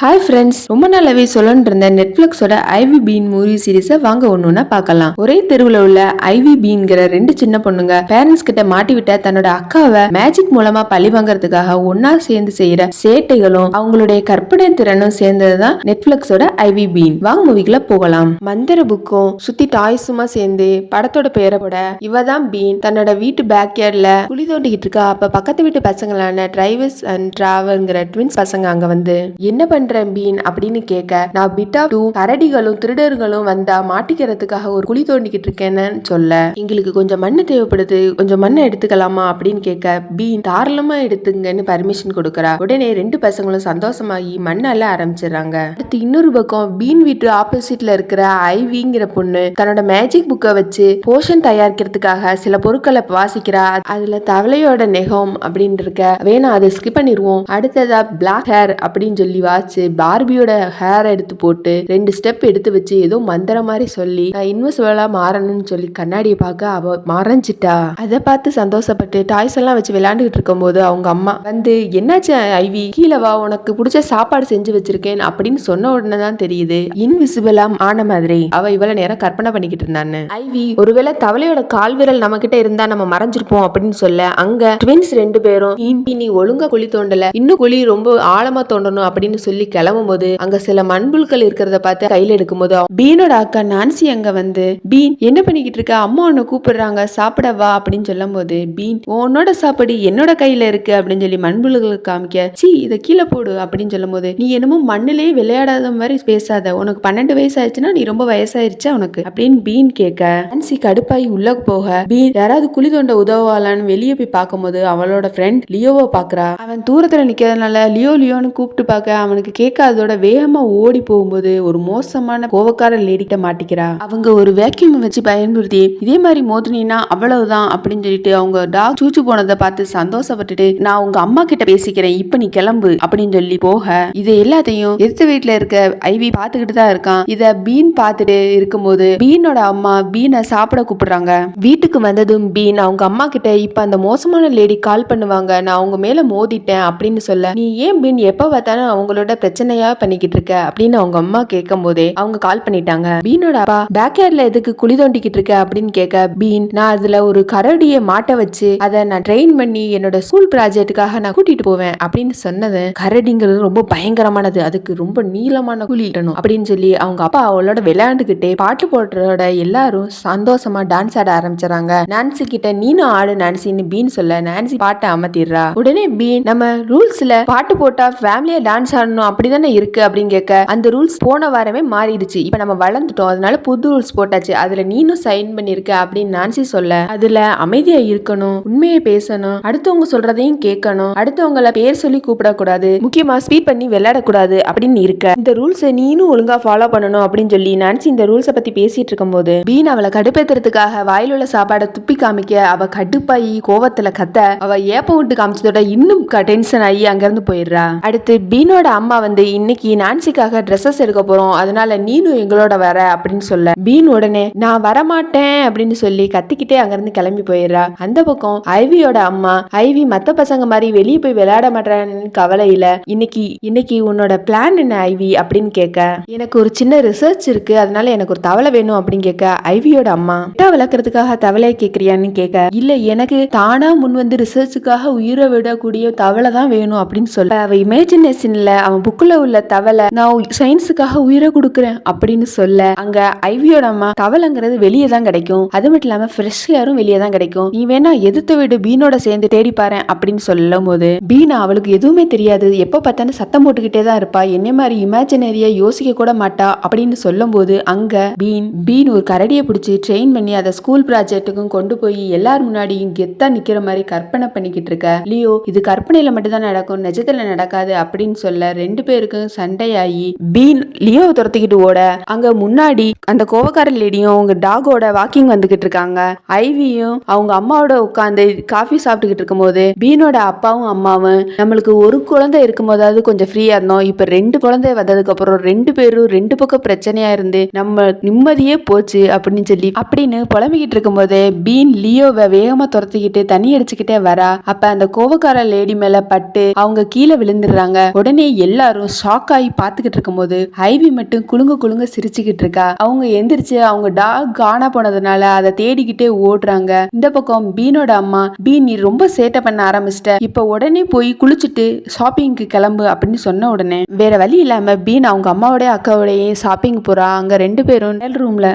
Hi friends, ரொம்ப நாளாவே சொல்லணும்னு இருந்த நெட்ஃபிளிக்ஸோட ஐவி பீன் மூவி சீரிஸை வாங்க ஒண்ணுன்னா பார்க்கலாம். ஒரே தெருவில் உள்ள ஐவி பீன்கிற ரெண்டு சின்ன பொண்ணுங்க பேரண்ட்ஸ் கிட்ட மாட்டி விட்ட தன்னோட அக்காவை மேஜிக் மூலமா பழி வாங்கறதுக்காக ஒன்னா சேர்ந்து செய்யற சேட்டைகளும் அவங்களுடைய கற்பனை திறனும் சேர்ந்ததுதான் நெட்ஃபிளிக்ஸோட ஐவி பீன். வாங்க மூவிக்குள்ள போகலாம். மந்திர புக்கும் சுத்தி டாய்ஸுமா சேர்ந்து படத்தோட பெயரை போட இவதான் பீன் தன்னோட வீட்டு பேக்யார்ட்ல குழி தோண்டிக்கிட்டு இருக்கா. அப்ப பக்கத்து வீட்டு பசங்களான டிரைவர்ஸ் அண்ட் டிராவல்ங்கிற ட்வின்ஸ் பசங்க அங்க வந்து என்ன பண்ற பீன் அப்படின்னு கேட்க, நான் பிட்டா டூ கரடிகளும் திருடர்களும் வந்தா மாட்டிக்கிறதுக்காக ஒரு குழி தோண்டிக்கிட்டு இருக்கேன்னு சொல்ல, எங்களுக்கு கொஞ்சம் மண்ணு தேவைப்படுது, கொஞ்சம் மண்ணை எடுத்துக்கலாமா அப்படின்னு கேட்க, பீன் தாராளமா எடுத்துங்கன்னு பர்மிஷன் கொடுக்கறா. உடனே ரெண்டு பசங்களும் சந்தோஷமாகி மண்ணால ஆரம்பிச்சிடறாங்க. அடுத்து இன்னொரு பக்கம் பீன் வீட்டு ஆப்போசிட்ல இருக்கிற ஐவிங்கிற பொண்ணு தன்னோட மேஜிக் புக்கை வச்சு போஷன் தயாரிக்கிறதுக்காக சில பொருட்களை வாசிக்கிறா. அதுல தவளையோட நெகம் அப்படின்னு இருக்க, வேணா அதை ஸ்கிப் பண்ணிடுவோம். அடுத்ததா பிளாக் ஹேர் அப்படின்னு சொல்லி வாச்சு பார்பியோட ஹேர் எடுத்து போட்டு 2 ஸ்டெப் எடுத்து வச்சு ஏதோ மந்திர மாதிரி சொல்லி இன்வெஸ்ட்வலா மாறணும்னு சொல்லி கண்ணாடியை பார்க்க அவ மறைஞ்சிட்டா. அதை பார்த்து சந்தோஷப்பட்டு டாய்ஸ் எல்லாம் வச்சு விளையாண்டுகிட்டு இருக்கும் போது அவங்க அம்மா வந்து, என்னாச்சு ஐவி, கீழே வா, உனக்கு பிடிச்ச சாப்பாடு செஞ்சு வச்சிருக்கேன் அப்படின்னு சொன்ன உடனே தான் தெரியுது இன்விசிபிளா ஆன மாதிரி அவ இவ்வளவு நேரம் கற்பனை பண்ணிக்கிட்டு இருந்தான்னு. ஐவி ஒருவேளை தவளையோட கால் விரல் நம்ம கிட்ட இருந்தா நம்ம மறைஞ்சிருப்போம் அப்படின்னு சொல்ல, அங்க ட்வின்ஸ் 2 பேரும் நீ ஒழுங்கா குழி தோண்டல, இன்னும் குழி ரொம்ப ஆழமா தோண்டணும் அப்படின்னு சொல்லி கிளம்பும் போது அங்க சில மண்புல்கள் இருக்கிறத பார்த்து கையில எடுக்கும் போது பீனோட அக்கா நான்சி அங்க வந்து, பீன் என்ன பண்ணிக்கிட்டு இருக்க, அம்மா உன்னை கூப்பிடுறாங்க சாப்பிட வா அப்படின்னு சொல்லும் போது, பீன் உன்னோட சாப்பாடு என்னோட கையில இருக்கு அப்படின்னு சொல்லி மண்புல்களுக்கு காமிக்க, சீ இதை கீழே போடு அப்படின்னு சொல்லும் போது, நீ என்னமோ மண்ணிலேயே விளையாடாத மாதிரி பேசாத, உனக்கு 12 வயசு ஆயிடுச்சுன்னா நீ ரொம்ப வயசாயிருச்சா உனக்கு அப்படின்னு பீன் கேட்க, நான்சி கடுப்பாயி உள்ள போக, பீன் யாராவது குழி தோண்ட உதவாளான்னு வெளியே போய் பார்க்கும் போது அவளோட ஃப்ரெண்ட் லியோவை பாக்குறா. அவன் தூரத்துல நிக்கிறதுனால லியோன்னு கூப்பிட்டு பார்க்க அவனுக்கு கேட்காதோட வேகமா ஓடி போகும்போது ஒரு மோசமான கோவக்கார லேடிட்ட மாட்டிக்கிறா. அவங்க ஒரு வேக்யூம் வச்சு பயன்படுத்தி இதே மாதிரி மோதினா அவ்வளவுதான் அப்படின்னு சொல்லிட்டு அவங்க டாக் சூச்சு போனதை பார்த்து சந்தோஷப்பட்டுட்டு, நான் உங்க அம்மா கிட்ட பேசிக்கிறேன், இப்ப நீ கிளம்பு அப்படின்னு சொல்லி போக, இது எல்லாத்தையும் எதிர்த்த வீட்டுல இருக்க ஐவி பாத்துக்கிட்டு தான் இருக்கான். இத பீன் பாத்துட்டு இருக்கும்போது பீனோட அம்மா பீனை சாப்பிட கூப்பிடுறாங்க. வீட்டுக்கு வந்ததும் பீன் அவங்க அம்மா கிட்ட, இப்ப அந்த மோசமான லேடி கால் பண்ணுவாங்க, நான் அவங்க மேல மோதிட்டேன் அப்படின்னு சொல்ல, நீ ஏன் பீன் எப்ப பார்த்தாலும் அவங்களோட பிரச்சனையா பண்ணிக்கிட்டு இருக்க அப்படின்னு அவங்க அம்மா கேட்கும் போதே அவங்க கால் பண்ணிட்டாங்க. பீனோட அப்பா பேக்யார்ட்ல எதுக்கு குழி தோண்டிக்கிட்டு இருக்க அப்படின்னு கேட்க, பீன் நான் அதுல ஒரு கரடியை மாட்ட வச்சு அதை நான் ட்ரெயின் பண்ணி என்னோட ஸ்கூல் ப்ராஜெக்டுக்காக நான் கூட்டிட்டு போவேன் அப்படின்னு சொன்னது. கரடிங்கிறது ரொம்ப பயங்கரமானது, அதுக்கு ரொம்ப நீளமான குழி இடணும் அப்படின்னு சொல்லி அவங்க அப்பா அவளோட விளையாண்டுகிட்டே பாட்டு போடுறதோட எல்லாரும் சந்தோஷமா டான்ஸ் ஆட ஆரம்பிச்சாங்க. நான்சி கிட்ட நீனும் ஆடு நான்சின்னு பீன் சொல்ல, நான்சி பாட்டை அமர்த்திடுறா. உடனே பீன், நம்ம ரூல்ஸ்ல பாட்டு போட்டா ஃபேமிலியா டான்ஸ் ஆடணும் அப்படிதானே இருக்கு அப்படின்னு கேட்க, அந்த ரூல்ஸ் போன வாரமே மாறிடுச்சு, இப்ப நம்ம வளர்ந்துட்டோம், அதனால புது ரூல்ஸ் போட்டாச்சு, அதுல நீனும் சைன் பண்ணிருக்க அப்படின்னு நான்சி சொல்ல, அதுல அமைதியா இருக்கணும், உண்மையை பேசணும், அடுத்தவங்க சொல்றதையும் கேட்கணும், அடுத்தவங்கள பேர் சொல்லி கூப்பிடக்கூடாது, முக்கியமா ஸ்பீட் பண்ணி விளையாடக்கூடாது அப்படின்னு இருக்க, இந்த ரூல்ஸை நீனும் ஒழுங்கா ஃபாலோ பண்ணணும் அப்படின்னு சொல்லி நான்சி இந்த ரூல்ஸை பத்தி பேசிட்டு இருக்கும் போது பீன் அவளை கடுப்பேத்துறதுக்காக வாயில உள்ள சாப்பாடை துப்பி காமிக்க, அவ கடுப்பாயி கோவத்துல கத்த, அவ ஏப்ப விட்டு காமிச்சதோட இன்னும் டென்ஷன் ஆகி அங்கிருந்து போயிடுறா. அடுத்து பீனோட அம்மா வந்து, இன்னைக்கு நான்சிக்காக ட்ரெஸ்ஸஸ் எடுக்க போறோம், அதனால நீனும் எங்களோட வர அப்படின்னு சொல்ல, பீன் உடனே நான் வரமாட்டேன் அப்படின்னு சொல்லி கத்திக்கிட்டே அங்கிருந்து கிளம்பி போயிடுறா. அந்த பக்கம் ஐவியோட அம்மா, ஐவி மத்த பசங்க மாதிரி வெளியே போய் விளையாட மாட்டேன்னு கவலையில, இன்னைக்கு உன்னோட பிளான் என்ன ஐவி அப்படின்னு கேட்க, எனக்கு ஒரு சின்ன ரிசர்ச் இருக்கு, அதனால எனக்கு ஒரு தவளை வேணும் அப்படின்னு கேட்க, ஐவியோட அம்மா வளர்க்கறதுக்காக தவளையை கேட்கறியான்னு கேட்க, இல்ல எனக்கு தானா முன் வந்து ரிசர்ச்சுக்காக உயிரை விடக்கூடிய தவளை தான் வேணும் அப்படின்னு சொல்ல, அவ இமேஜினேஷன்ல அவன் புக்குல உள்ள தவளை நான் சயின்ஸுக்காக உயிரை கொடுக்குறேன் அப்படின்னு சொல்ல, அங்க ஐவியோட அம்மா தவளைங்கிறது வெளியே தான் கிடைக்கும், அது மட்டும் இல்லாம ஃப்ரெஷ் ஏரும் வெளியே தான் கிடைக்கும், நீ வேணா எதிர்த்த வீடு பீனோட சேர்ந்து தேடி பாரு அப்படின்னு சொல்லும் போது, பீனா அவளுக்கு எதுவுமே தெரியாது, எப்ப பார்த்தாலும் சத்தம் போட்டுக்கிட்டே தான் இருப்பா, என்ன மாதிரி இமேஜினரியா யோசிக்க கூட மாட்டா அப்படின்னு சொல்லும் போது, அங்க பீன் ஒரு கரடியை பிடிச்சி ட்ரெயின் பண்ணி அதை ஸ்கூல் ப்ராஜெக்ட்டுக்கும் கொண்டு போய் எல்லாரும் முன்னாடியும் கெத்தா நிக்கிற மாதிரி கற்பனை பண்ணிக்கிட்டு இருக்க. லியோ இது கற்பனையில மட்டும் தான் நடக்கும், நிஜத்துல நடக்காது அப்படின்னு சொல்ல, 2 பேருக்கும் சண்டையாகி பீன் லியோவை துரத்திக்கிட்டு ஓட, அங்க முன்னாடி அந்த கோவக்கார லேடியும் அவங்க டாகோட வாக்கிங் வந்துகிட்டு இருக்காங்க. ஐவியும் அவங்க அம்மாவோட உட்காந்து காஃபி சாப்பிட்டுக்கிட்டு இருக்கும் போது, பீனோட அப்பாவும் அம்மாவும், நம்மளுக்கு ஒரு குழந்தை இருக்கும் போதாவது கொஞ்சம் ஃப்ரீயா இருந்தோம், இப்ப 2 குழந்தை வந்ததுக்கு அப்புறம் 2 பேரும் 2 பக்கம் பிரச்சனையா இருந்து நம்ம நிம்மதியே போச்சு அப்படின்னு புலம்பிக்கிட்டு இருக்கும் போது, பீன் லியோவை வேகமா துரத்திக்கிட்டு தண்ணி அடிச்சுக்கிட்டே வரா. அப்ப அந்த கோவக்கார லேடி மேல பட்டு அவங்க கீழே விழுந்துடுறாங்க. உடனே எல்லாரும் எல்லாரும் ஷாக் ஆகி பாத்துக்கிட்டு இருக்கும் போது ஐவி மட்டும் குலுங்க குலுங்க சிரிச்சுக்கிட்டு இருக்கா. அவங்க எந்திரிச்சு அவங்க டாக் காணா போனதுனால அதை தேடிக்கிட்டே ஓடுறாங்க. இந்த பக்கம் பீனோட அம்மா, பீன் நீ ரொம்ப சேட்டை பண்ண ஆரம்பிச்சிட்ட, இப்ப உடனே போய் குளிச்சுட்டு ஷாப்பிங்க்கு கிளம்பு அப்படின்னு சொன்ன உடனே வேற வழி இல்லாம பீன் அவங்க அம்மாவோட அக்காவோடய ஷாப்பிங் போறா. அங்க 2 பேரும் ரூம்ல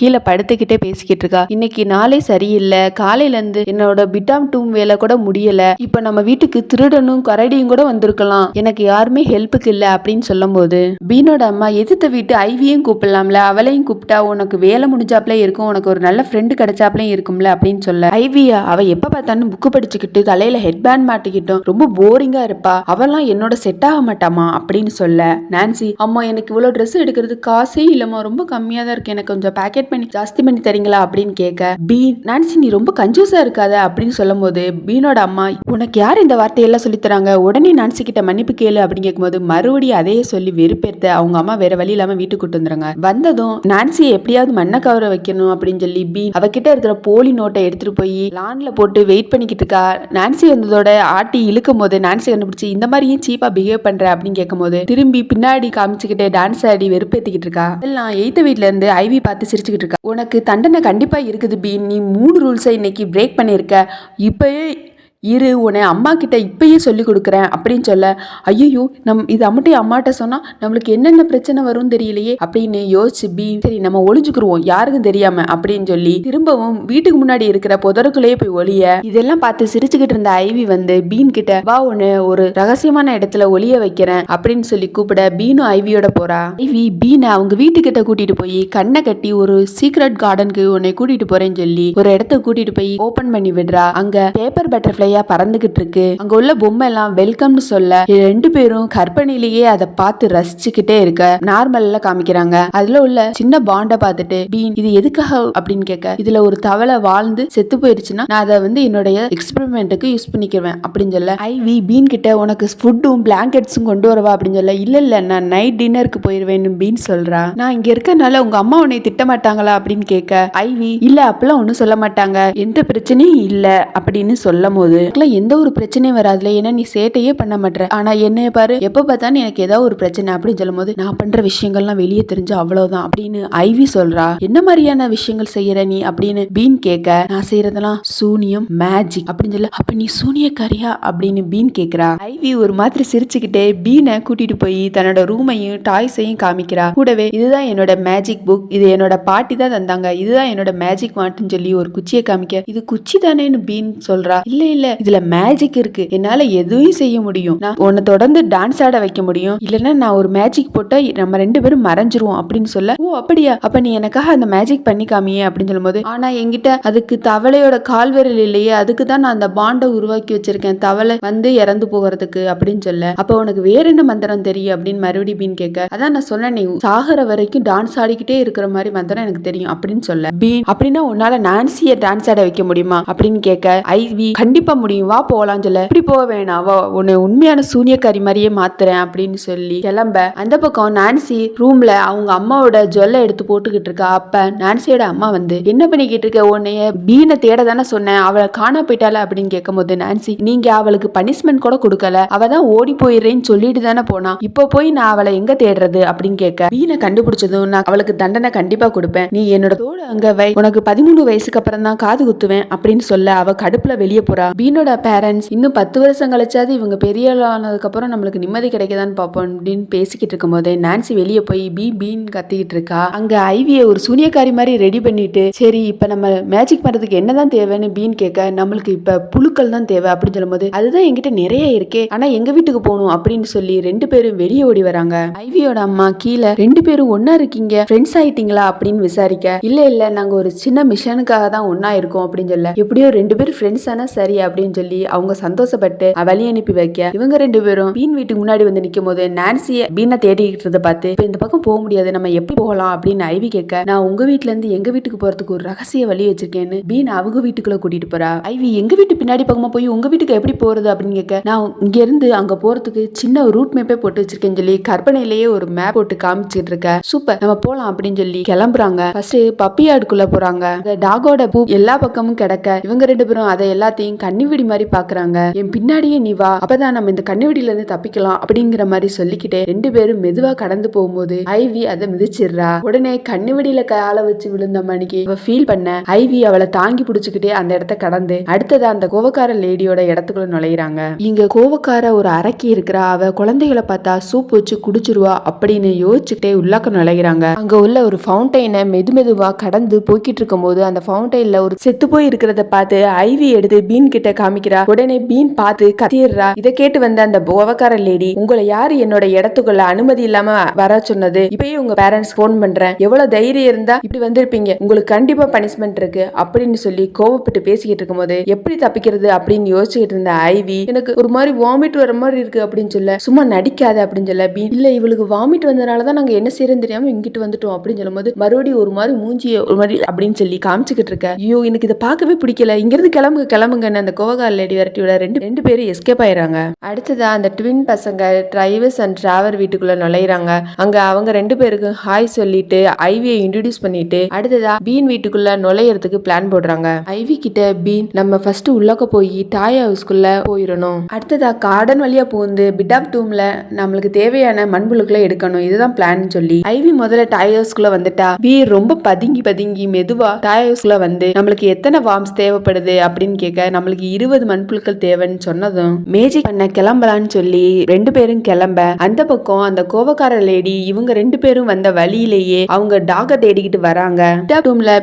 கீழே படுத்துக்கிட்டே பேசிக்கிட்டு இருக்கா. இன்னைக்கு நாளே சரியில்லை, காலையில இருந்து என்னோட பிட்டாம் டூம் வேலை கூட முடியல, இப்ப நம்ம வீட்டுக்கு திருடனும் கரடியும் கூட வந்திருக்கலாம், எனக்கு யாருமே ஹெல்ப்புக்கு இல்ல அப்படின்னு சொல்லும் போது பீனோட அம்மா எதிர்த்த வீட்டு ஐவியும் கூப்பிடலாம்ல, அவளையும் கூப்பிட்டா உனக்கு வேலை முடிஞ்சாப்ல இருக்கும், உனக்கு ஒரு நல்ல ஃப்ரெண்டு கிடைச்சாப்லையும் இருக்கும்ல அப்படின்னு சொல்ல, ஐவியா அவ எப்ப பார்த்தாலும் புக்கு படிச்சுக்கிட்டு தலையில ஹெட் பேண்ட் மாட்டிக்கிட்டும் ரொம்ப போரிங்கா இருப்பா, அவெல்லாம் என்னோட செட் ஆக மாட்டாமா அப்படின்னு சொல்ல, நான்சி அம்மா எனக்கு இவ்வளவு ட்ரெஸ் எடுக்கிறது காசே இல்லம்மா, ரொம்ப கம்மியா தான் இருக்கு, எனக்கு கொஞ்சம் பேக்கெட் பண்ணி ஜாஸ்தி பண்ணி தரீங்களா அப்படின்னு கேட்க, பீன் நான்சி நீ ரொம்ப கஞ்சூசா இருக்காத அப்படின்னு சொல்லும் போது பீனோட அம்மா உனக்கு யார் இந்த வார்த்தையெல்லாம் சொல்லி தராங்க, உடனே நான்சி கிட்ட மன்னிப்பு கேளு அப்படின்னு கேட்கும்போது மறுபடியும் அதையே சொல்லி வெறுப்பேற்ற அவங்க அம்மா வேற வழி இல்லாம வீட்டுக்கு கூட்டு வந்துறாங்க. வந்ததும் நான்சியை எப்படியாவது மண்ணை கவர வைக்கணும் அப்படின்னு சொல்லி பீன் அவகிட்ட இருக்கிற போலி நோட்டை எடுத்துட்டு போய் லான்ல போட்டு வெயிட் பண்ணிக்கிட்டு இருக்கா. நான்சி வந்ததோட ஆட்டி இழுக்கும் போது நான்சி கண்டுபிடிச்சு இந்த மாதிரி ஏன் சீப்பா பிஹேவ் பண்ற அப்படின்னு கேட்கும் போது திரும்பி பின்னாடி காமிச்சுக்கிட்டே டான்ஸ் ஆடி வெறுப்பேத்திக்கிட்டு இருக்கா. எல்லாம் எய்த்த வீட்ல இருந்து ஐவி பார்த்து சிரிச்சுக்கிட்டு இருக்கா. உனக்கு தண்டனை கண்டிப்பா இருக்குது பீன், நீ 3 ரூல்ஸை இன்னைக்கு பிரேக் பண்ணிருக்க, இப்பயே இரு உன்னை அம்மா கிட்ட இப்பயே சொல்லி கொடுக்குறேன் அப்படின்னு சொல்ல, ஐயோ இது அம்மட்டையும் அம்மாட்ட சொன்னா நம்மளுக்கு என்னென்ன பிரச்சனை வரும்னு தெரியலையே அப்படின்னு யோசிச்சு பீன் சரி நம்ம ஒளிஞ்சுக்குருவோம் யாருக்கும் தெரியாம அப்படின்னு சொல்லி திரும்பவும் வீட்டுக்கு முன்னாடி இருக்கிற புதருக்குள்ளேயே போய் ஒளிய. இதெல்லாம் பார்த்து சிரிச்சுக்கிட்டு இருந்த ஐவி வந்து பீன் கிட்ட வா உன்னை ஒரு ரகசியமான இடத்துல ஒளிய வைக்கிறேன் அப்படின்னு சொல்லி கூப்பிட பீனும் ஐவியோட போறா. ஐவி பீனை அவங்க வீட்டுக்கிட்ட கூட்டிட்டு போய் கண்ணை கட்டி ஒரு சீக்ரெட் கார்டனுக்கு உன்னை கூட்டிட்டு போறேன்னு சொல்லி ஒரு இடத்த கூட்டிட்டு போய் ஓபன் பண்ணி விடுறா. அங்க பேப்பர் பட்டர்ஃபிளை பறந்துகிட்டு இருக்கு. அங்க உள்ள பொம்மை எல்லாம் வெல்கம்னு சொல்ல 2 பேரும் கற்பனையிலேயே அதை பார்த்து ரசிச்சுக்கிட்டே இருக்க நார்மல்ல காமிக்கிறாங்க. அதுல உள்ள சின்ன பாண்டை பார்த்துட்டு பீன் இது எதுக்காக அப்படின்னு கேட்க, இதுல ஒரு தவளை வாழ்ந்து செத்து போயிருச்சுன்னா நான் அதை வந்து என்னுடைய எக்ஸ்பெரிமெண்ட்டுக்கு யூஸ் பண்ணிக்குவேன் அப்படின்னு சொல்ல, ஐவி பீன் கிட்ட உனக்கு ஃபுட்டும் பிளாங்கெட்ஸும் கொண்டு வரவா அப்படின்னு சொல்ல, இல்ல நான் நைட் டின்னருக்கு போயிருவேன்னு பீன் சொல்றா. நான் இங்க இருக்கனால உங்க அம்மா உன்னை திட்ட மாட்டாங்களா அப்படின்னு கேட்க, ஐவி இல்ல அப்பெல்லாம் ஒன்னும் சொல்ல மாட்டாங்க, எந்த பிரச்சனையும் இல்ல அப்படின்னு சொல்லும் போது எந்த ஒரு பிரச்சனையும் வராதுல, ஏன்னா நீ சேட்டையே பண்ண மாட்டேற, ஆனா என்னைய பாரு எப்ப பார்த்தாலும் எனக்கு ஏதாவது ஒரு பிரச்சனை அப்படின்னு சொல்லும் போது நான் பண்ற விஷயங்கள்லாம் வெளியே தெரிஞ்சு அவ்வளவுதான் அப்படின்னு ஐவி சொல்றா. என்ன மாதிரியான விஷயங்கள் செய்யற நீ அப்படின்னு பீன் கேட்க, நான் செய்யறதெல்லாம் சூனியம் மேஜிக் அப்படின்னு சொல்ல, அப்ப நீ சூனியக்காரியா அப்படின்னு பீன் கேக்குறா. ஐவி ஒரு மாதிரி சிரிச்சுக்கிட்டே பீனை கூட்டிட்டு போய் தன்னோட ரூமையும் டாய்ஸையும் காமிக்கிறா. கூடவே இதுதான் என்னோட மேஜிக் புக், இது என்னோட பாட்டி தான் தந்தாங்க, இதுதான் என்னோட மேஜிக் மாட்டுன்னு சொல்லி ஒரு குச்சியை காமிக்க, இது குச்சி தானேன்னு பீன் சொல்றா. இல்ல இதுல மேஜிக் இருக்கு, என்னால எதுவும் செய்ய முடியும், நான் உன்னை தொடர்ந்து டான்ஸ் ஆட வைக்க முடியும், இல்லைன்னா நான் ஒரு மேஜிக் போட்டா நம்ம 2 பேரும் மறைஞ்சிருவோம் அப்படின்னு சொல்ல, ஓ அப்படியா அப்ப நீ எனக்காக அந்த மேஜிக் பண்ணி காமியே அப்படின்னு சொல்லும் போது, ஆனா என்கிட்ட அதுக்கு தவளையோட கால்விரல் இல்லையே, அதுக்கு தான் நான் அந்த பாண்டை உருவாக்கி வச்சிருக்கேன், தவளை வந்து இறந்து போகிறதுக்கு அப்படின்னு சொல்ல, அப்ப உனக்கு வேற என்ன மந்திரம் தெரியும் அப்படின்னு மறுபடியும் பீன் கேட்க, அதான் நான் சொன்னேன் நீ சாகர வரைக்கும் டான்ஸ் ஆடிக்கிட்டே இருக்கிற மாதிரி மந்திரம் எனக்கு தெரியும் அப்படின்னு சொல்ல, பீன் அப்படின்னா உன்னால நான்சியை டான்ஸ் ஆட வைக்க முடியுமா அப்படின்னு கேட்க, ஐவி கண்டிப்பா முடியும் வா போலாம் சொல்ல, இப்படி போக வேணாம் வா உன்னை உண்மையான சூனியக்காரி மாதிரியே மாத்துறேன் அப்படின்னு சொல்லி கிளம்ப, அந்த பக்கம் நான்சி ரூம்ல அவங்க அம்மாவோட ஜுவல்லை எடுத்து போட்டுக்கிட்டு இருக்கா. அப்ப நான்சியோட அம்மா வந்து என்ன பண்ணிக்கிட்டு இருக்க, உன்னைய பீனை தேட தானே சொன்னேன், அவளை காண போயிட்டால அப்படின்னு கேட்கும் போது நான்சி நீங்க அவளுக்கு பனிஷ்மெண்ட் கூட கொடுக்கல, அவ தான் ஓடி போயிடுறேன்னு சொல்லிட்டு தானே போனா, இப்போ போய் நான் அவளை எங்க தேடுறது அப்படின்னு கேட்க, பீனை கண்டுபிடிச்சதும் நான் அவளுக்கு தண்டனை கண்டிப்பா கொடுப்பேன், நீ என்னோட தோடு அங்க வை, உனக்கு 13 வயசுக்கு அப்புறம் தான் காது குத்துவேன் அப்படின்னு சொல்ல அவ கடுப்புல வெளியே போறா. பீனோட பேரண்ட்ஸ் இன்னும் 10 வருஷம் கழிச்சாது இவங்க பெரிய ஆனதுக்கு அப்புறம் நம்மளுக்கு நிம்மதி கிடைக்குதான்னு பார்ப்போம் அப்படின்னு பேசிக்கிட்டு இருக்கும் போது நான்சி வெளியே போய் பீன் கத்திக்கிட்டு இருக்கா. அங்க ஐவியை ஒரு சூனியக்காரி மாதிரி ரெடி பண்ணிட்டு, சரி இப்ப நம்ம மேஜிக் பண்றதுக்கு என்னதான் தேவைன்னு பீன் கேட்க, நம்மளுக்கு இப்ப புழுக்கள் தான் தேவை அப்படின்னு சொல்லும் போது, அதுதான் என்கிட்ட நிறைய இருக்கே, ஆனா எங்க வீட்டுக்கு போகணும் அப்படின்னு சொல்லி 2 பேரும் வெளியே ஓடி வராங்க. ஐவியோட அம்மா கீழே 2 பேரும் ஒன்னா இருக்கீங்க, ஃப்ரெண்ட்ஸ் ஆயிட்டீங்களா அப்படின்னு விசாரிக்க, இல்ல நாங்க ஒரு சின்ன மிஷனுக்காக தான் ஒன்னா இருக்கோம் அப்படின்னு சொல்ல, எப்படியோ 2 பேரும் ஃப்ரெண்ட்ஸ் ஆனா சரி அப்படின்னு சொல்லி அவங்க சந்தோஷப்பட்டு வழி அனுப்பி வைக்க, இவங்க 2 பேரும் பீன் வீட்டுக்கு முன்னாடி வந்து நிக்கும் போது நான்சிய பீனை தேடிக்கிட்டு பார்த்து, இப்ப இந்த பக்கம் போக முடியாது நம்ம எப்படி போகலாம் அப்படின்னு ஐவி கேட்க, நான் உங்க வீட்டுல இருந்து எங்க வீட்டுக்கு போறதுக்கு ஒரு ரகசிய வழி வச்சிருக்கேன்னு பீன் அவங்க வீட்டுக்குள்ள கூட்டிட்டு போறா. ஐவி எங்க வீட்டு பின்னாடி பக்கமா போய் உங்க வீட்டுக்கு எப்படி போறது அப்படின்னு கேட்க, நான் இங்க இருந்து அங்க போறதுக்கு சின்ன ரூட் மேப்பே போட்டு வச்சிருக்கேன்னு சொல்லி கற்பனையிலேயே ஒரு மேப் போட்டு காமிச்சிட்டு இருக்க, சூப்பர் நம்ம போலாம் அப்படின்னு சொல்லி கிளம்புறாங்க. ஃபர்ஸ்ட் பப்பி யார்டுக்குள்ள போறாங்க. டாகோட பூ எல்லா பக்கமும் கிடக்க இவங்க 2 பேரும் அதை எல்லாத்தையும் கண்ணி கன்னிவெடி மாதிரி பாக்குறாங்க. என் பின்னாடியே நீ வா, அப்பதான் நம்ம இந்த கன்னிவெடியில இருந்து தப்பிக்கலாம் அப்படிங்கிற மாதிரி சொல்லிக்கிட்டே ரெண்டு பேரும் மெதுவா கடந்து போகும்போது ஐவி அதை மிதிச்சிடுறா. உடனே கன்னிவெடியில காலை வச்சு விழுந்த மணிக்கு அவ ஃபீல் பண்ண ஐவி அவளை தாங்கி பிடிச்சுக்கிட்டே அந்த இடத்த கடந்து அடுத்ததா அந்த கோவக்கார லேடியோட இடத்துக்குள்ள நுழையிறாங்க. இங்க கோவக்கார ஒரு அரக்கி இருக்கிறா. அவ குழந்தைகளை பார்த்தா சூப் வச்சு குடிச்சிருவா அப்படின்னு யோசிச்சுக்கிட்டே உள்ளாக்க நுழைகிறாங்க. அங்க உள்ள ஒரு ஃபவுண்டைனை மெதுவா கடந்து போய்கிட்டு இருக்கும் போது அந்த ஃபவுண்டைன்ல ஒரு செத்து போய் இருக்கிறத பார்த்து ஐவி எடுத்து பீன் கிட்ட காமிக்கிறா. உடனே பீன் பார்த்து கத்திடுறா. இதை கேட்டு வந்த அந்த கோவக்கார லேடி, உங்களை யாரு என்னோட இடத்துக்குள்ள அனுமதி இல்லாம வர சொன்னது? இப்பயே உங்க பேரண்ட்ஸ் போன் பண்றேன், எவ்வளவு தைரியம் இருந்தா இப்படி வந்திருப்பீங்க, உங்களுக்கு கண்டிப்பா பனிஷ்மெண்ட் இருக்கு அப்படின்னு சொல்லி கோவப்பட்டு பேசிக்கிட்டு இருக்கும் போது எப்படி தப்பிக்கிறது அப்படின்னு யோசிச்சுக்கிட்டு இருந்த ஐவி, எனக்கு ஒரு மாதிரி வாமிட் வர மாதிரி இருக்கு அப்படின்னு சொல்ல, சும்மா நடிக்காத அப்படின்னு சொல்ல பீன், இல்ல இவளுக்கு வாமிட் வந்தனாலதான் நாங்க என்ன செய்யறதுன்னு தெரியாம இங்கிட்டு வந்துட்டோம் அப்படின்னு சொல்லும் போது மறுபடியும் ஒரு மாதிரி மூஞ்சிய ஒரு மாதிரி அப்படின்னு சொல்லி காமிச்சுக்கிட்டு இருக்க. ஐயோ எனக்கு இதை பார்க்கவே பிடிக்கல, இங்கிருந்து கிளம்புங்கன்னு அந்த கோவக்கார லேடி விரட்டியோட ரெண்டு பேரும் எஸ்கேப் ஆயிடுறாங்க. அடுத்ததா அந்த ட்வின் பசங்க டிரைவர்ஸ் அண்ட் டிராவர் வீட்டுக்குள்ள நுழையிறாங்க. அங்க அவங்க ரெண்டு பேருக்கு ஹாய் சொல்லிட்டு ஐவியை இன்ட்ரோடியூஸ் பண்ணிட்டு அடுத்ததா பீன் வீட்டுக்குள்ள நுழையறதுக்கு பிளான் போடுறாங்க. ஐவி கிட்ட பீன், நம்ம ஃபர்ஸ்ட் உள்ளக்க போய் டாய் ஹவுஸ்க்குள்ள போயிடணும், அடுத்ததா கார்டன் வழியா பூந்து பிட் ஆஃப் டூம்ல நம்மளுக்கு தேவையான மண்புழுக்களை எடுக்கணும், இதுதான் பிளான் சொல்லி ஐவி முதல்ல டாய் ஹவுஸ்க்குள்ள வந்துட்டா. பீன் ரொம்ப பதுங்கி மெதுவா டாய் ஹவுஸ்க்குள்ள வந்து நம்மளுக்கு எத்தனை வார்ம்ஸ் தேவைப்படுது அப்படின்னு கேட்க, நம்மளுக்கு 20 மண்புழுக்கள் தேவைன்னு சொன்னதும் மேஜிக் பண்ண கிளம்பலான்னு சொல்லி ரெண்டு பேரும் கிளம்ப அந்த பக்கம் அந்த கோவக்கார லேடி இவங்க ரெண்டு பேரும் வந்த வழியிலேயே அவங்க டாக தேடிக்கிட்டு வராங்க.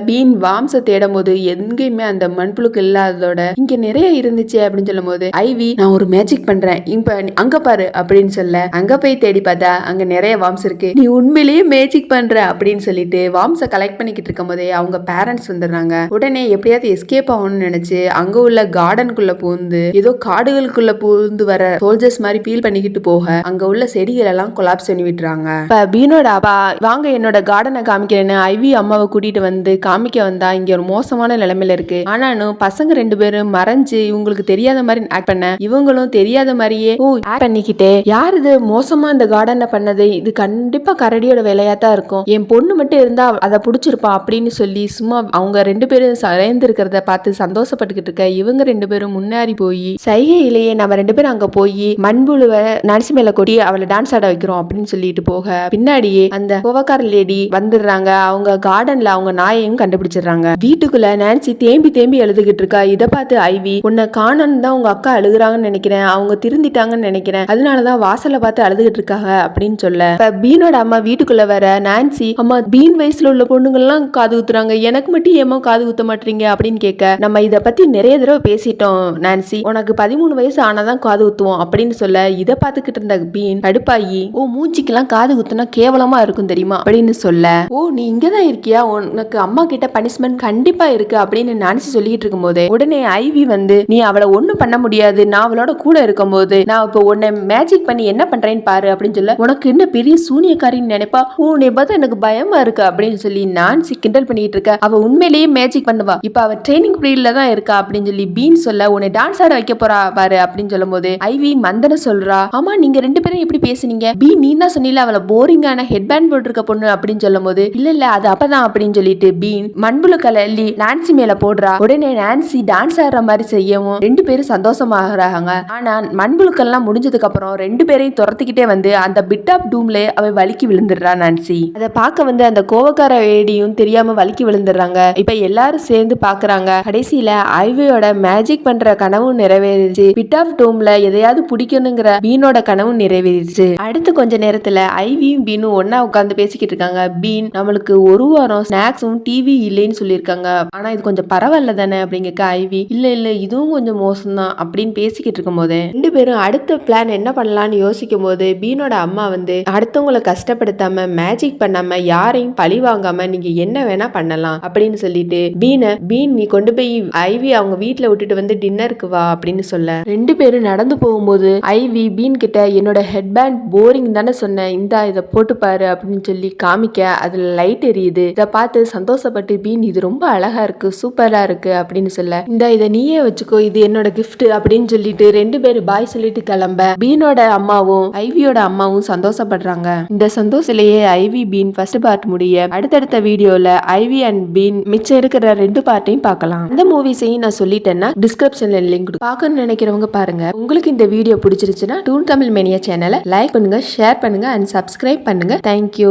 பீன் வாம்ச தேடும் போது எங்கேயுமே அந்த மண்புழுக்கு இல்லாததோட இங்க நிறைய இருந்துச்சு அப்படின்னு சொல்லும் போது ஐவி, நான் ஒரு மேஜிக் பண்றேன், இப்ப அங்க பாரு அப்படின்னு சொல்ல அங்க போய் தேடி பார்த்தா அங்க நிறைய வாம்ஸ் இருக்கு. நீ உண்மையிலேயே மேஜிக் பண்ற அப்படின்னு சொல்லிட்டு வாம்ஸ கலெக்ட் பண்ணிக்கிட்டு இருக்கும் போதே அவங்க பேரண்ட்ஸ் வந்துடுறாங்க. உடனே எப்படியாவது எஸ்கேப் ஆகணும்னு நினைச்சு அங்க உள்ள கார்டனுக்குள்ள பூந்து ஏதோ காடுகளுக்குள்ள பூந்து வர சோல்ஜர்ஸ் மாதிரி ஃபீல் பண்ணிக்கிட்டு போக அங்க உள்ள செடிகள் எல்லாம் கொலாப்ஸ் பண்ணி விட்டுறாங்க. இப்ப பீனோட அப்பா, வாங்க என்னோட கார்டனை காமிக்கிறேன்னு ஐவி அம்மாவை கூட்டிட்டு வந்து காமிக்க வந்தா இங்க ஒரு மோசமான நிலைமையில இருக்கு. ஆனாலும் பசங்க ரெண்டு பேரும் மறைஞ்சு இவங்களுக்கு தெரியாத மாதிரி ஆக்ட் பண்ண இவங்களும் தெரியாத மாதிரியே ஆக்ட் பண்ணிக்கிட்டே, யார் இது மோசமா இந்த கார்டனை பண்ணது, இது கண்டிப்பா கரடியோட வேலையாத்தான் இருக்கும், என் பொண்ணு மட்டும் இருந்தா அதை புடிச்சிருப்பா அப்படின்னு சொல்லி சும்மா அவங்க ரெண்டு பேரும் சேர்ந்து இருக்கிறத பார்த்து சந்தோஷப்பட்டுக்கிட்டு இருக்க இவங்க ரெண்டு பேரும் முன்னாடி போய் சைகையிலேயே நம்ம ரெண்டு பேரும் அங்க போய் மண்புழுவை நான்சி மேல கொடி அவளை டான்ஸ் ஆட வைக்கிறோம் அப்படின்னு சொல்லிட்டு போக பின்னாடியே அந்த கோவக்கார லேடி வந்துடுறாங்க. அவங்க கார்டன்ல அவங்க நாயையும் கண்டுபிடிச்சிடுறாங்க. வீட்டுக்குள்ள நான்சி தேம்பி எழுதுகிட்டு இருக்கா. இதை பார்த்து ஐவி, உன்னை காணன்னு தான் உங்க அக்கா அழுகுறாங்கன்னு நினைக்கிறேன், அவங்க திருந்திட்டாங்கன்னு நினைக்கிறேன், அதனாலதான் வாசலை பார்த்து அழுதுகிட்டு இருக்காங்க அப்படின்னு சொல்ல பீனோட அம்மா வீட்டுக்குள்ள வர நான்சி, அம்மா பீன் வயசுல உள்ள பொண்ணுங்கள்லாம் காது ஊத்துறாங்க, எனக்கு மட்டும் ஏமா காது ஊத்த மாட்டீங்க அப்படின்னு கேட்க, நம்ம இதை பத்தி நிறைய தடவை பேசிட்டோம் நான்சி, உனக்கு 13 வயசு ஆனாதான் காது ஊத்துவோம் அப்படின்னு சொல்ல இதை பார்த்துக்கிட்டு இருந்த பீன் கடுப்பாயி, ஓ மூஞ்சிக்கெல்லாம் காது ஊத்துனா கேவலமா இருக்கும் தெரியுமா அப்படின்னு சொல்ல, ஓ நீ இங்கதான் இருக்கியா, உனக்கு அம்மா கிட்ட பனிஷ்மெண்ட் கண்டிப்பா இருக்கு அப்படின்னு நான்சி சொல்லிட்டு இருக்கும் போதே உடனே ஐவி வந்து, நீ அவளை ஒண்ணும் பண்ண முடியாது, நான் அவளோட கூட இருக்கும் போது நான் இப்போ உன்னை மேஜிக் பண்ணி என்ன பண்றேன்னு பாரு அப்படின்னு சொல்ல, உனக்கு என்ன பெரிய சூனியக்காரின்னு நினைப்பா, உன்னை பார்த்தா எனக்கு பயமா இருக்கு அப்படின்னு சொல்லி நான்சி கிண்டல் பண்ணிட்டு இருக்க. அவ உண்மையிலேயே மேஜிக் பண்ணுவா, இப்ப அவ ட்ரைனிங் பீரியட்ல தான் இருக்கா அப்படின்னு சொல்லி பீன் சொல்ல, உன்னை டான்ஸ் ஆட வைக்க போறா பாரு அப்படின்னு சொல்லும் போது ஐவி மந்தன சொல்றா, ஆமா நீங்க ரெண்டு பேரும் எப்படி பேசுனீங்க, பீன் நீ தான் சொன்னீல அவளை போரிங்கான ஹெட் பேண்ட் போட்டிருக்க பொண்ணு அப்படின்னு சொல்லும் போது, இல்ல அது அப்பதான் அப்படின்னு சொல்லிட்டு பீன் மண்புழுக்களை அள்ளி நான்சி மேல போடுறா. உடனே நான்சி டான்ஸ் ஆடுற மாதிரி செய்யவும் ரெண்டு பேரும் சந்தோஷமாகறாங்க. ஆனா மண்புழுக்கள் எல்லாம் முடிஞ்சதுக்கு அப்புறம் ரெண்டு பேரையும் துரத்திக்கிட்டே வந்து அந்த பிட் ஆஃப் டூம்ல அவ வலிக்கி விழுந்துடுறா நான்சி. அதை பார்க்க வந்து அந்த கோவக்கார வேடியும் தெரியாம வலிக்கி விழுந்துடுறாங்க. இப்ப எல்லாரும் சேர்ந்து பாக்குறாங்க. கடைசியில ஐவியோட மேஜிக் பண்ற கனவும் நிறைவேறிச்சு, பிட் ஆஃப் டூம்ல எதையாவது பிடிக்கணுங்கிற பீனோட கனவும் நிறைவேறிச்சு. அடுத்து கொஞ்ச நேரத்துல ஐவியும் பீனும் ஒன்னா உட்கார்ந்து பேசிக்கிட்டு இருக்காங்க. பீன், நம்மளுக்கு ஒரு வாரம் ஸ்நாக்ஸும் டிவி இல்லைன்னு சொல்லியிருக்காங்க, ஆனா இது கொஞ்சம் பரவாயில்ல தானே அப்படிங்க ஐவி, இல்ல இதுவும் கொஞ்சம் மோசம்தான் அப்படின்னு பேசிக்கிட்டு இருக்கும் போது ரெண்டு பேரும் அடுத்த பிளான் என்ன பண்ணலாம்னு யோசிக்கும் போது பீனோட அம்மா வந்து, அடுத்தவங்களை கஷ்டப்படுத்தாம மேஜிக் பண்ணாம யாரையும் பழி வாங்காம நீங்க என்ன வேணா பண்ணலாம் அப்படின்னு சொல்லிட்டு பீன் நீ கொண்டு போய் ஐவி அவங்க வீட்டுல விட்டுட்டு வந்து டின்னருக்கு வா அப்படின்னு சொல்ல ரெண்டு பேரும் நடந்து போகும்போது ஐவி பீன் கிட்ட, என்னோட ஹெட் பேண்ட் போரிங் தானே சொன்னேன், இந்தா இதை போட்டு பாரு அப்படின்னு சொல்லி காமிக்க அதுல லைட் எரியுது. இதை பார்த்து சந்தோஷப்பட்டு பீன், இது ரொம்ப அழகா இருக்கு, சூப்பரா இருக்கு அப்படின்னு சொல்ல, இதை நீயே வச்சுக்கோ, இது என்னோட கிஃப்ட் அப்படின்னு சொல்லிட்டு ரெண்டு பேரும் பாய் சொல்லிட்டு கிளம்ப பீனோட அம்மாவும் ஐவியோட அம்மாவும் சந்தோஷப்படுறாங்க. இந்த சந்தோஷத்திலேயே ஐவி பீன் ஃபர்ஸ்ட் பார்ட் முடிய அடுத்தடுத்த வீடியோல ஐவி அண்ட் பீன் மிச்சம் இருக்கிற 2 பார்ட்டையும் பார்க்கலாம். இந்த மூவிஸையும் நான் சொல்லிட்டேன்னா டிஸ்கிரிப்ஷன்ல லிங்க் பார்க்கணும்னு நினைக்கிறவங்க பாருங்க. உங்களுக்கு இந்த வீடியோ பிடிச்சிருச்சுன்னா டூன் தமிழ் மேனியா சேனலை லைக் பண்ணுங்க, ஷேர் பண்ணுங்க அண்ட் சப்ஸ்கிரைப் பண்ணுங்க. தேங்க்யூ.